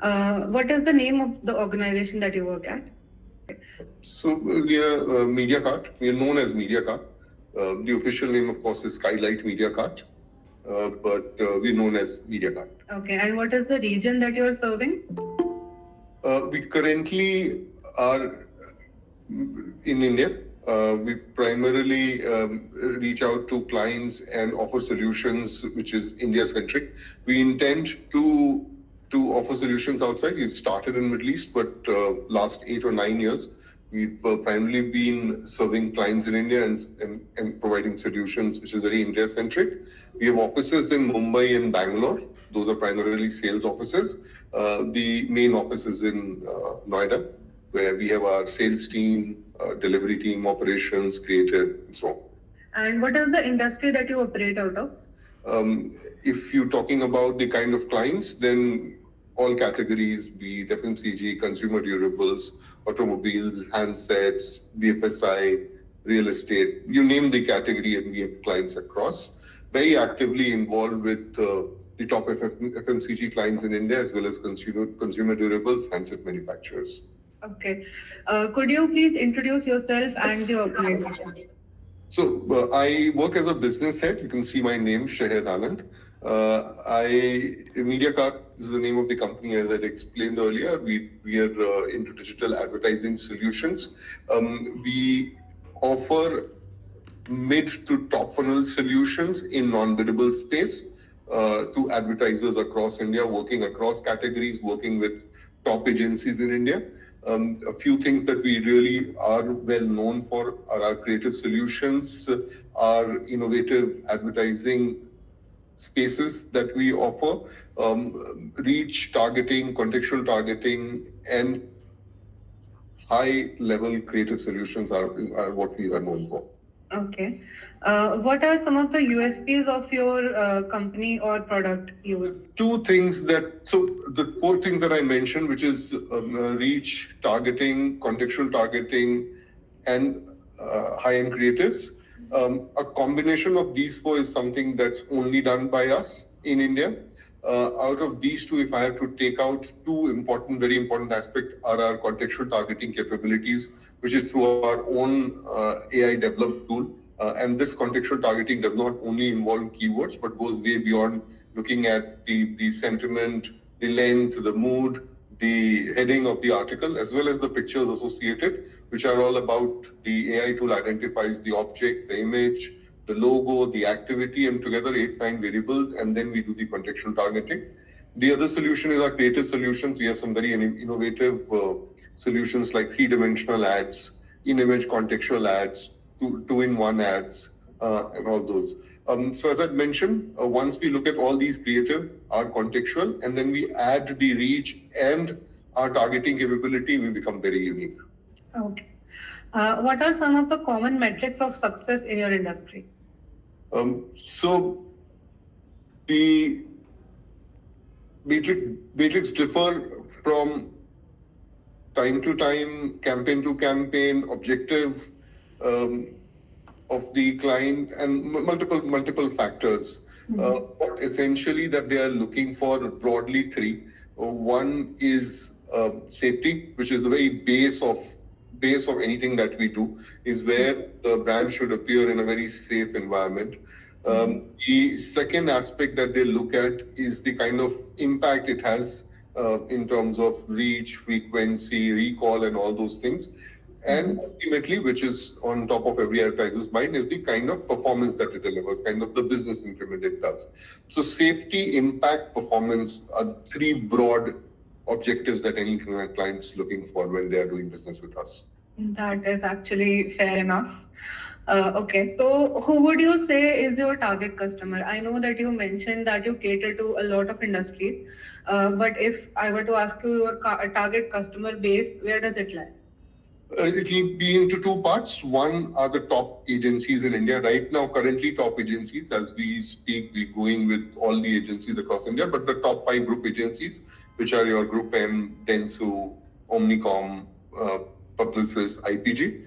What is the name of the organization that you work at? So we are MediaCart. We are known as MediaCart. The official name, of course, is Skylight MediaCart, but we're known as MediaCart. Okay, and what is the region that you are serving? We currently are in India. We primarily reach out to clients and offer solutions which is India centric. We intend to offer solutions outside. We've started in Middle East, but last 8 or 9 years we've primarily been serving clients in India and providing solutions which is very India centric. We have offices in Mumbai and Bangalore. Those are primarily sales offices. The main office is in Noida, where we have our sales team, delivery team, operations, creative, and so on. And what is the industry that you operate out of? If you're talking about the kind of clients, then all categories, be it FMCG, consumer durables, automobiles, handsets, BFSI, real estate, you name the category and we have clients across. Very actively involved with the top FMCG clients in India as well as consumer durables, handset manufacturers. Okay. Could you please introduce yourself and the organization? So I work as a business head. You can see my name, Shahid Anand. MediaCart is the name of the company, as I explained earlier. We are into digital advertising solutions. We offer mid to top funnel solutions in non-biddable space to advertisers across India, working across categories, working with top agencies in India. A few things that we really are well known for are our creative solutions, our innovative advertising spaces that we offer, reach targeting, contextual targeting, and high-level creative solutions are what we are known for. Okay. What are some of the USPs of your company or product use? So the 4 things that I mentioned, which is reach, targeting, contextual targeting, and high-end creatives. A combination of these 4 is something that's only done by us in India. Out of these 2, if I have to take out 2 very important aspects, are our contextual targeting capabilities, which is through our own AI developed tool. And this contextual targeting does not only involve keywords, but goes way beyond looking at the sentiment, the length, the mood, the heading of the article, as well as the pictures associated, which are all about the AI tool identifies the object, the image, the logo, the activity, and together 8-9 variables, and then we do the contextual targeting. The other solution is our creative solutions. We have some very innovative solutions like 3-dimensional ads, in-image contextual ads, two-in-one ads, and all those. So as I mentioned, once we look at all these creative, our contextual, and then we add the reach and our targeting capability, we become very unique. Okay. What are some of the common metrics of success in your industry? So the metrics differ from time to time, campaign to campaign, objective of the client, and multiple factors. But essentially that they are looking for broadly 3. One is safety, which is the very base of anything that we do, is where the brand should appear in a very safe environment. The second aspect that they look at is the kind of impact it has in terms of reach, frequency, recall, and all those things. And ultimately, which is on top of every advertiser's mind, is the kind of performance that it delivers, kind of the business increment it does. So safety, impact, performance are 3 broad objectives that any client's looking for when they are doing business with us. That is actually fair enough. Okay, so who would you say is your target customer? I know that you mentioned that you cater to a lot of industries, but if I were to ask you your target customer base, where does it lie? It will be into 2 parts. One are the top agencies in India. Right now, currently top agencies, as we speak, we're going with all the agencies across India, but the top 5 group agencies, which are your Group M, Dentsu, Omnicom, Publicis, IPG.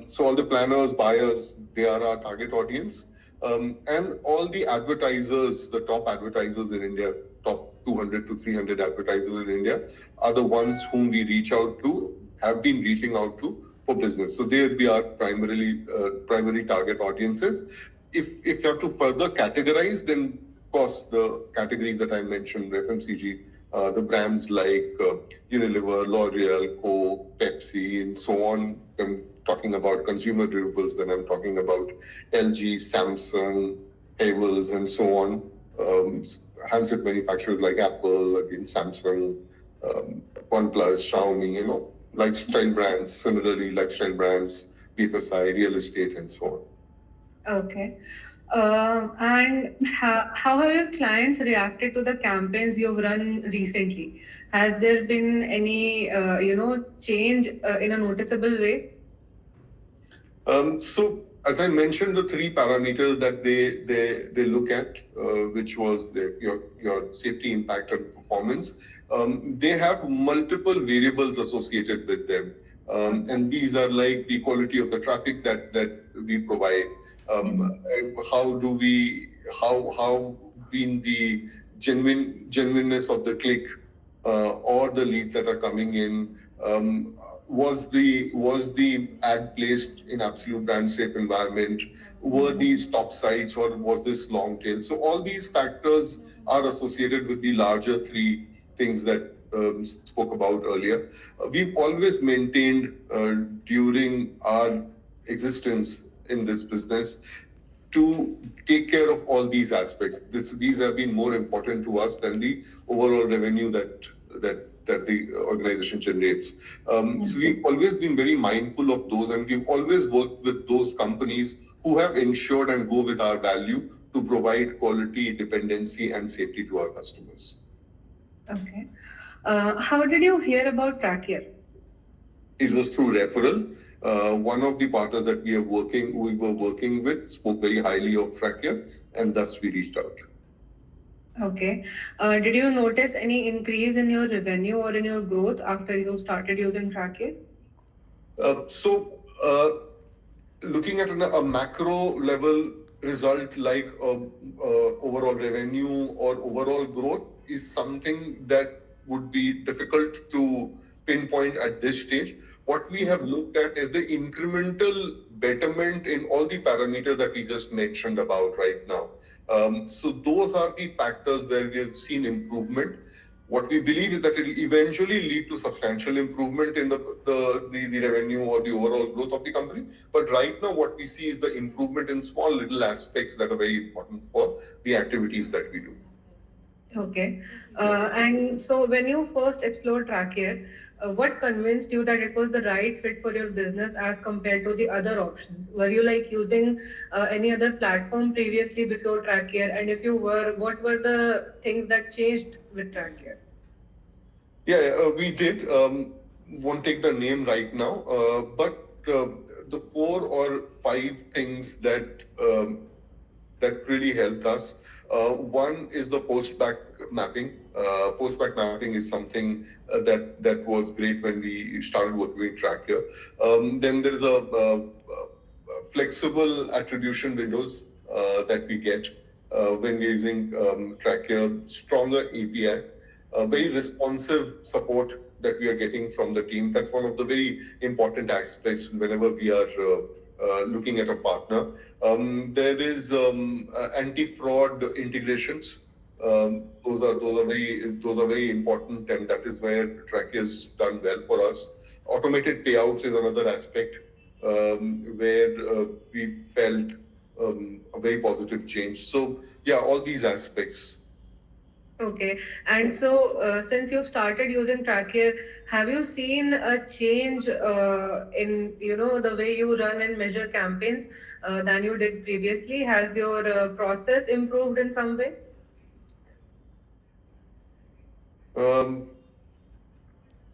So all the planners, buyers, they are our target audience. And all the advertisers, the top advertisers in India, top 200 to 300 advertisers in India, are the ones whom we reach out to, have been reaching out to for business. So they would be our primary target audiences. If you have to further categorize, then of course the categories that I mentioned, FMCG, the brands like Unilever, L'Oreal, Coke, Pepsi, and so on. I'm talking about consumer durables, then I'm talking about LG, Samsung, Havels, and so on. Handset manufacturers like Apple, again Samsung, OnePlus, Xiaomi, lifestyle brands, similarly lifestyle brands, BFSI, real estate, and so on. Okay. And how have your clients reacted to the campaigns you've run recently? Has there been any, change in a noticeable way? So as I mentioned, the three parameters that they look at, which was your safety, impact, and performance, they have multiple variables associated with them, and these are like the quality of the traffic that we provide. How been the genuineness of the click or the leads that are coming in. Was the ad placed in absolute brand safe environment? Were these top sites or was this long tail? So all these factors are associated with the larger three things that spoke about earlier. We've always maintained during our existence in this business to take care of all these aspects. These have been more important to us than the overall revenue that the organization generates. So we've always been very mindful of those, and we've always worked with those companies who have ensured and go with our value to provide quality, dependency, and safety to our customers. Okay. How did you hear about Trackier? It was through referral. One of the partners that we were working with spoke very highly of Trackier, and thus we reached out. Okay. Did you notice any increase in your revenue or in your growth after you started using Trackier? Looking at a macro level result like overall revenue or overall growth is something that would be difficult to pinpoint at this stage. What we have looked at is the incremental betterment in all the parameters that we just mentioned about right now. So those are the factors where we have seen improvement. What we believe is that it will eventually lead to substantial improvement in the revenue or the overall growth of the company. But right now, what we see is the improvement in small little aspects that are very important for the activities that we do. Okay. And so when you first explored Trackier, what convinced you that it was the right fit for your business as compared to the other options? Were you like using any other platform previously before Trackier? And if you were, what were the things that changed with Trackier? Yeah, we did. Won't take the name right now, but the 4 or 5 things that really helped us. One is the post-back mapping. Post-back mapping is something that was great when we started working with Trackier. Then there is a flexible attribution windows that we get when we're using Trackier, stronger API, very responsive support that we are getting from the team. That's one of the very important aspects whenever we are looking at a partner. There is anti-fraud integrations. Those are very important, and that is where Trackier has done well for us. Automated payouts is another aspect where we felt a very positive change. So yeah, all these aspects. Okay. And so since you've started using Trackier, have you seen a change in the way you run and measure campaigns than you did previously? Has your process improved in some way?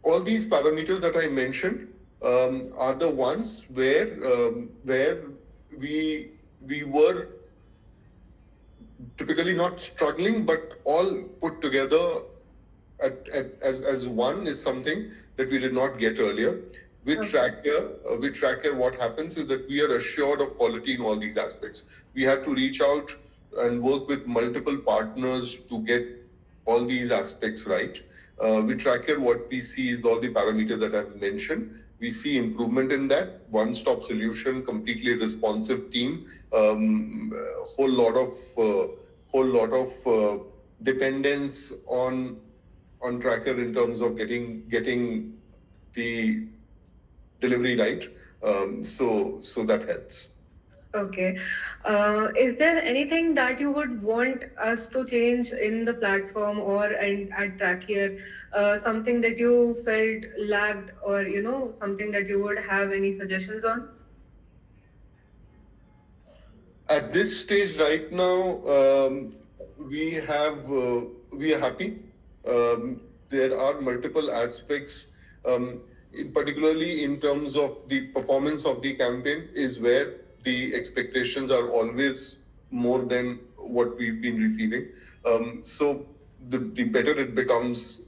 All these parameters that I mentioned are the ones where we were typically not struggling, but all put together as one is something that we did not get earlier. With Trackier, what happens is that we are assured of quality in all these aspects. We had to reach out and work with multiple partners to get all these aspects right. With Tracker, what we see is all the parameters that I've mentioned. We see improvement in that one-stop solution, completely responsive team, whole lot of dependence on Tracker in terms of getting the delivery right. So that helps. Okay. Is there anything that you would want us to change in the platform or and at Trackier? Something that you felt lagged, or something that you would have any suggestions on? At this stage right now, we are happy. There are multiple aspects, particularly in terms of the performance of the campaign, is where the expectations are always more than what we've been receiving. So the better it becomes,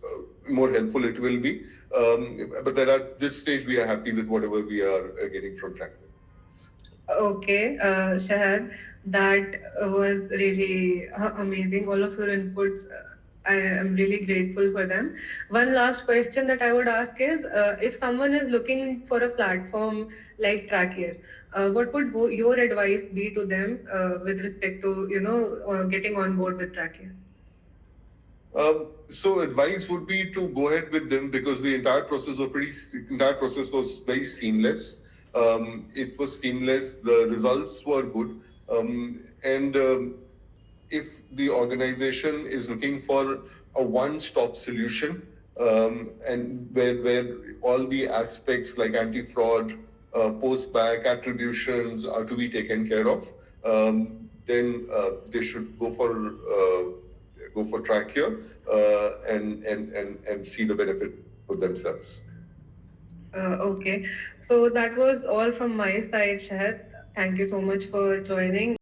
more helpful it will be. But at this stage, we are happy with whatever we are getting from Tracker. Okay, Shahar, that was really amazing. All of your inputs, I am really grateful for them. One last question that I would ask is, if someone is looking for a platform like Trackier, what would your advice be to them with respect to getting on board with Trackier? So advice would be to go ahead with them because the entire process was very seamless. It was seamless. The results were good, and if the organization is looking for a one-stop solution, and where all the aspects like anti-fraud, post-back attributions are to be taken care of, then they should go for Trackier and see the benefit for themselves. Okay, so that was all from my side, Shahad. Thank you so much for joining.